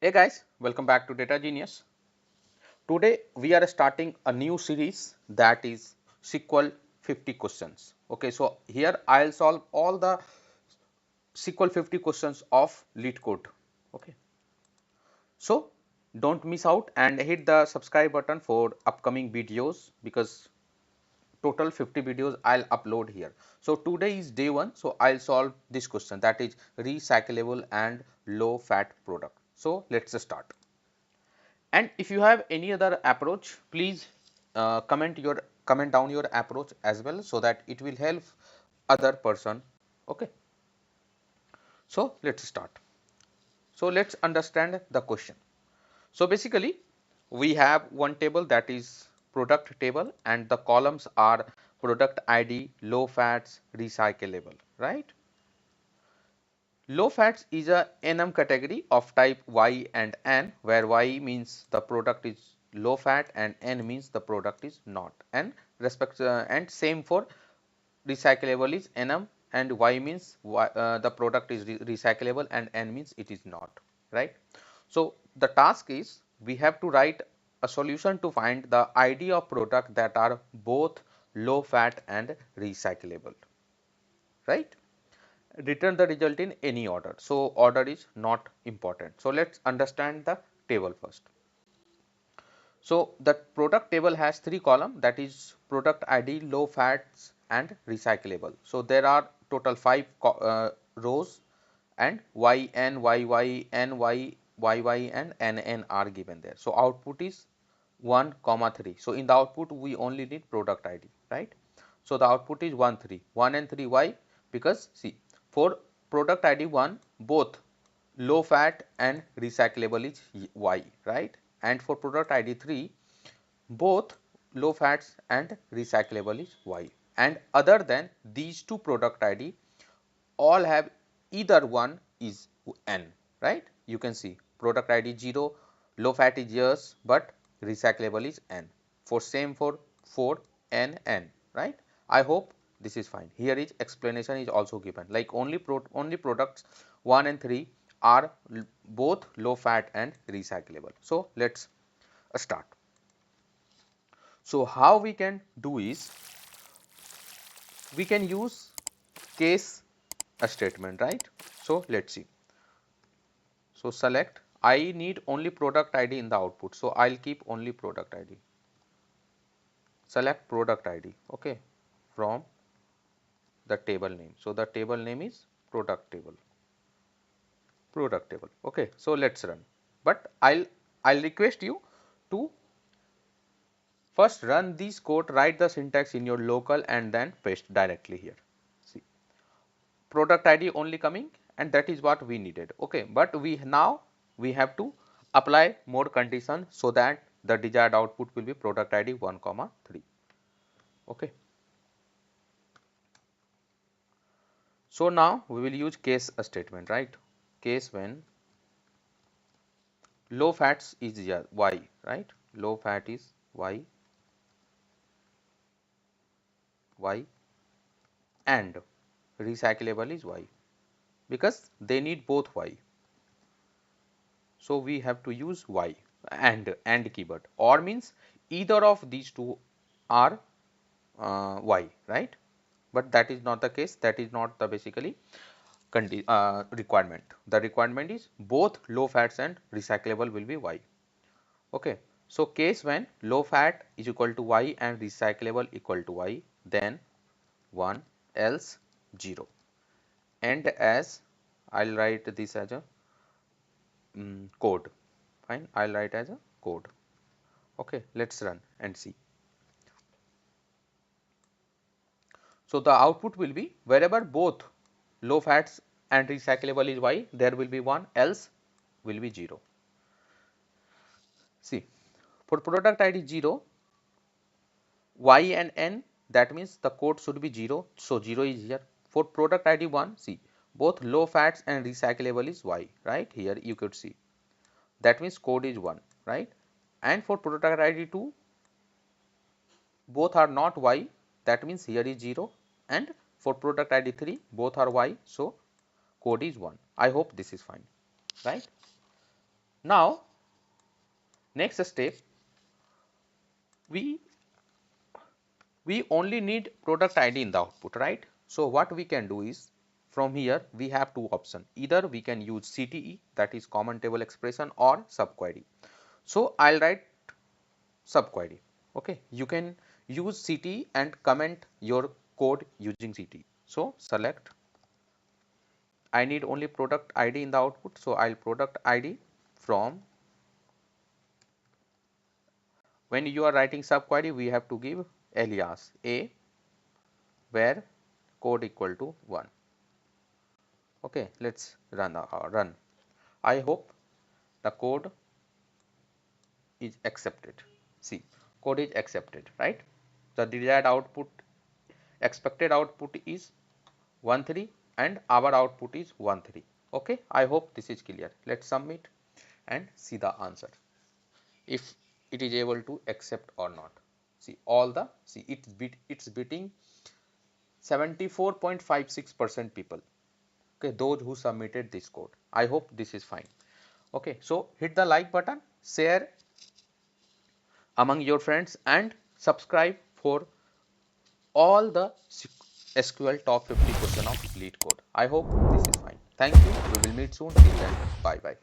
Hey guys, welcome back to Data Genius. Today we are starting a new series that is SQL 50 questions. Okay, so here I'll solve all the SQL 50 questions of Leetcode. Okay, so don't miss out and hit the subscribe button for upcoming videos because total 50 videos I'll upload here. So today is day 1, so I'll solve this question, that is recyclable and low fat product. So let's start. And if you have any other approach, please comment down your approach as well, so that it will help other person. Okay, so let's start. So let's understand the question. So basically we have one table, that is product table, and the columns are product ID, low fats, recyclable, right? Low fats is a NM category of type Y and N, where Y means the product is low fat and N means the product is not. And and same for recyclable is NM, and Y means the product is recyclable and N means it is not, right? So the task is we have to write a solution to find the ID of product that are both low fat and recyclable, right? Return the result in any order. So order is not important. So let's understand the table first. So the product table has 3 columns, that is product ID, low fats and recyclable. So there are total 5 rows, and YN, YY, NY, YY and NN are given there. So output is 1, 3. So in the output we only need product ID, right? So the output is 1, 3, 1 and 3. Why? Because see, for product ID 1, both low fat and recyclable is Y, right? And for product ID 3, both low fats and recyclable is Y. And other than these two product ID, all have either one is N, right? You can see product ID 0, low fat is yes, but recyclable is N. For same for 4, N, N, right? I hope this is fine. Here is explanation is also given, like only products 1 and 3 are both low fat and recyclable. So let's start. So how we can do is we can use case a statement, right? So let's see. So select, I need only product ID in the output, so I'll keep only product ID. Select product ID, okay, from the table name. So the table name is product table. Product table. Okay, so let's run. But I'll request you to first run this code, write the syntax in your local and then paste directly here. See, product ID only coming, and that is what we needed. Okay, but we have to apply more condition so that the desired output will be product ID 1, 3. Okay. So now we will use case statement, right? Case when low fats is Y, right? Low fat is Y, Y, and recyclable is Y, because they need both Y. So we have to use Y and keyword, or means either of these two are Y, right? But that is not the case. That is not the basically requirement. The requirement is both low fats and recyclable will be Y. Okay. So case when low fat is equal to Y and recyclable equal to Y, then 1, else 0. And as I'll write this as a code. Fine, I'll write as a code. Okay, let's run and see. So the output will be wherever both low fats and recyclable is Y, there will be 1, else will be 0. See, for product ID 0, Y and N, that means the code should be 0. So 0 is here. For product ID 1, see, both low fats and recyclable is Y, right? Here you could see. That means code is 1, right? And for product ID 2, both are not Y, that means here is 0. And for product ID 3, both are Y, so code is 1. I hope this is fine, right? Now next step, we only need product ID in the output, right? So what we can do is, from here we have two options. Either we can use CTE, that is common table expression, or subquery. So I'll write subquery. Okay, you can use CTE and comment your code using CTE. So select, I need only product ID in the output, so I'll product ID from. When you are writing subquery, we have to give alias a where code equal to 1. Okay, let's run. I hope the code is accepted. See, code is accepted, right? The desired output, expected output is 13 and our output is 13. Okay, I hope this is clear. Let's submit and see the answer, if it is able to accept or not. See, it's beating 74.56% people. Okay, those who submitted this code. I hope this is fine. Okay, so hit the like button, share among your friends, and subscribe for all the SQL top 50 question of Leetcode. I hope this is fine. Thank you. We will meet soon. Till then, bye bye.